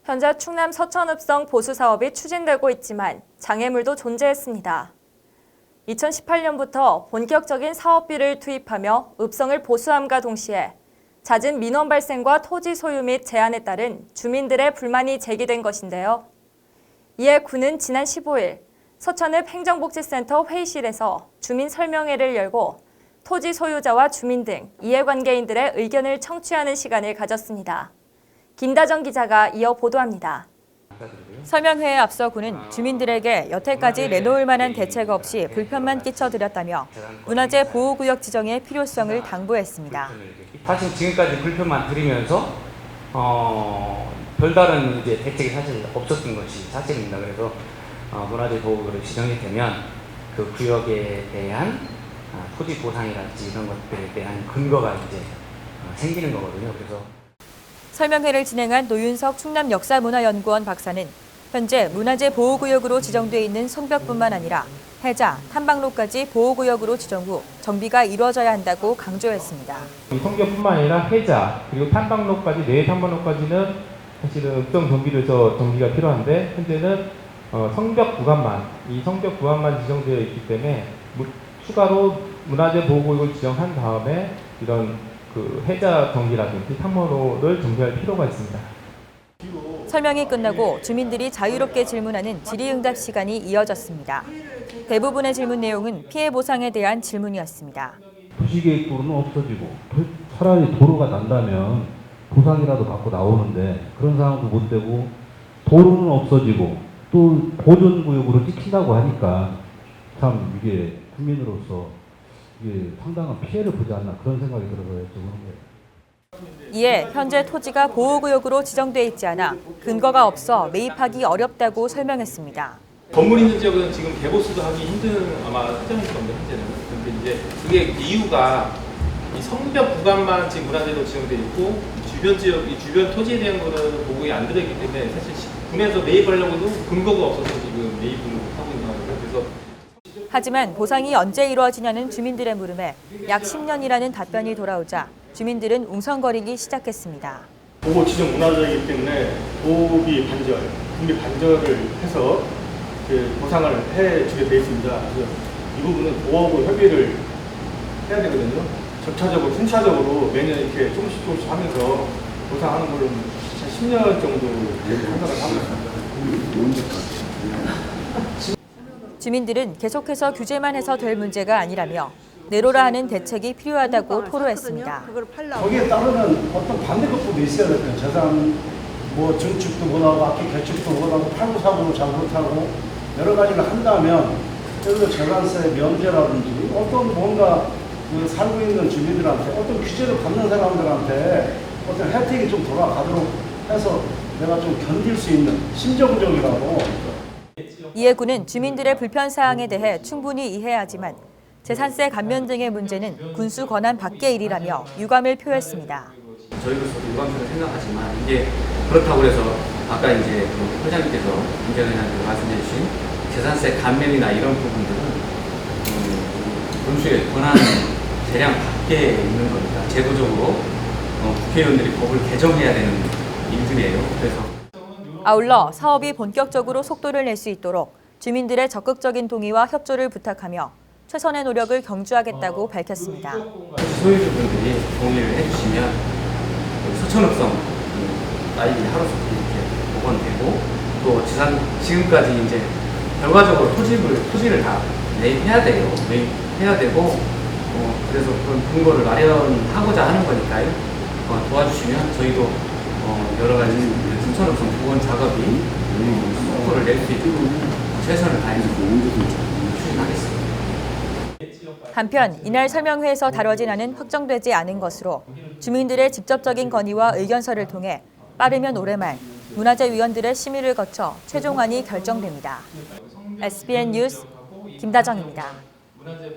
현재 충남 서천읍성 보수 사업이 추진되고 있지만 장애물도 존재했습니다. 2018년부터 본격적인 사업비를 투입하며 읍성을 보수함과 동시에 잦은 민원 발생과 토지 소유 및 제한에 따른 주민들의 불만이 제기된 것인데요. 이에 군은 지난 15일 서천읍 행정복지센터 회의실에서 주민 설명회를 열고 토지 소유자와 주민 등 이해관계인들의 의견을 청취하는 시간을 가졌습니다. 김다정 기자가 이어 보도합니다. 설명회에 앞서 군은 주민들에게 여태까지 내놓을 만한 대책 없이 불편만 끼쳐드렸다며 문화재 보호구역 지정의 필요성을 당부했습니다. 사실 지금까지 불편만 드리면서 별다른 이제 대책이 사실 없었던 것이 사실입니다. 그래서 문화재 보호구역을 지정이 되면 그 구역에 대한 토지 보상이랄지 이런 것들에 대한 근거가 이제 생기는 거거든요. 그래서 설명회를 진행한 노윤석 충남역사문화연구원 박사는 현재 문화재 보호구역으로 지정돼 있는 성벽뿐만 아니라 해자, 탐방로까지 보호구역으로 지정 후 정비가 이루어져야 한다고 강조했습니다. 성벽뿐만 아니라 해자 그리고 탐방로까지 내 탐방로까지는 사실은 읍성 정비로서 정비가 필요한데 현재는 성벽 구간만 이 성벽 구간만 지정되어 있기 때문에 추가로 문화재 보호구역을 지정한 다음에 이런 그 해자 정비라든지 탐로를 정비할 필요가 있습니다. 설명이 끝나고 주민들이 자유롭게 질문하는 질의응답 시간이 이어졌습니다. 대부분의 질문 내용은 피해 보상에 대한 질문이었습니다. 도시계획도로는 없어지고 차라리 도로가 난다면 보상이라도 받고 나오는데 그런 상황도 못 되고 도로는 없어지고 또 보존구역으로 찍힌다고 하니까 참 이게 국민으로서 이게 상당한 피해를 보지 않나 그런 생각이 들어서 여쭤보는 거예요. 이에 현재 토지가 보호구역으로 지정돼 있지 않아 근거가 없어 매입하기 어렵다고 설명했습니다. 건물 있는 지역은 지금 개보수도 하기 힘든 아마 사정일 겁니다. 현재는. 그런데 이제 그게 이유가 이 성벽 구간만 지금 문화재로 지정돼 있고 주변 지역, 이 주변 토지에 대한 거는 보고에 안 들어있기 때문에 사실 군에서 매입하려고도 근거가 없어서 지금 매입을 하고 있는 거예요. 그래서 하지만 보상이 언제 이루어지냐는 주민들의 물음에 약 10년이라는 답변이 돌아오자 주민들은 웅성거리기 시작했습니다. 보호 지정 문화재이기 때문에 보호비 반절, 분비 반절을 해서 보상을 해주게 되어 있습니다. 그래서 이 부분은 보호하고 협의를 해야 되거든요. 절차적으로, 순차적으로 매년 이렇게 조금씩 하면서 보상하는 걸로 한 10년 정도 생각을 하고 있습니다. 주민들은 계속해서 규제만 해서 될 문제가 아니라며 내로라 하는 대책이 필요하다고 토로했습니다. 거기에 따르는 어떤 반대급부도 있어야 될 거예요. 재산 뭐 증축도 못하고 악기 개축도 못하고 팔고 사고도 잘 못하고 여러 가지를 한다면 그래서 재산세 면제라든지 어떤 뭔가 그 살고 있는 주민들한테 어떤 규제를 받는 사람들한테 어떤 혜택이 좀 돌아가도록 해서 내가 좀 견딜 수 있는 심정적이라고. 이에 군은 주민들의 불편사항에 대해 충분히 이해하지만 재산세 감면 등의 문제는 군수 권한 밖의 일이라며 유감을 표했습니다. 저희로서도 유감스럽게 생각하지만 이게 그렇다고 해서 아까 이제 그 회장님께서 김재현한테 말씀해 주신 재산세 감면이나 이런 부분들은 군수의 권한 대량 밖에 있는 겁니다. 제도적으로 국회의원들이 법을 개정해야 되는 일들이에요. 그래서 아울러 사업이 본격적으로 속도를 낼 수 있도록 주민들의 적극적인 동의와 협조를 부탁하며 최선의 노력을 경주하겠다고 밝혔습니다. 소유주분들이 동의를 해주시면 서천읍성 나이비 하루속히 이렇게 복원되고 또 지금까지 이제 결과적으로 토지를 다 매입해야 돼요. 매입해야 되고 그래서 그런 근거를 마련하고자 하는 거니까요. 도와주시면 저희도 여러 가지 서천읍성 복원 작업이 속도를 낼 수 있도록 최선을 다해서 추진하겠습니다. 한편 이날 설명회에서 다뤄진 안은 확정되지 않은 것으로 주민들의 직접적인 건의와 의견서를 통해 빠르면 올해 말 문화재위원들의 심의를 거쳐 최종안이 결정됩니다. SBN 뉴스 김다정입니다.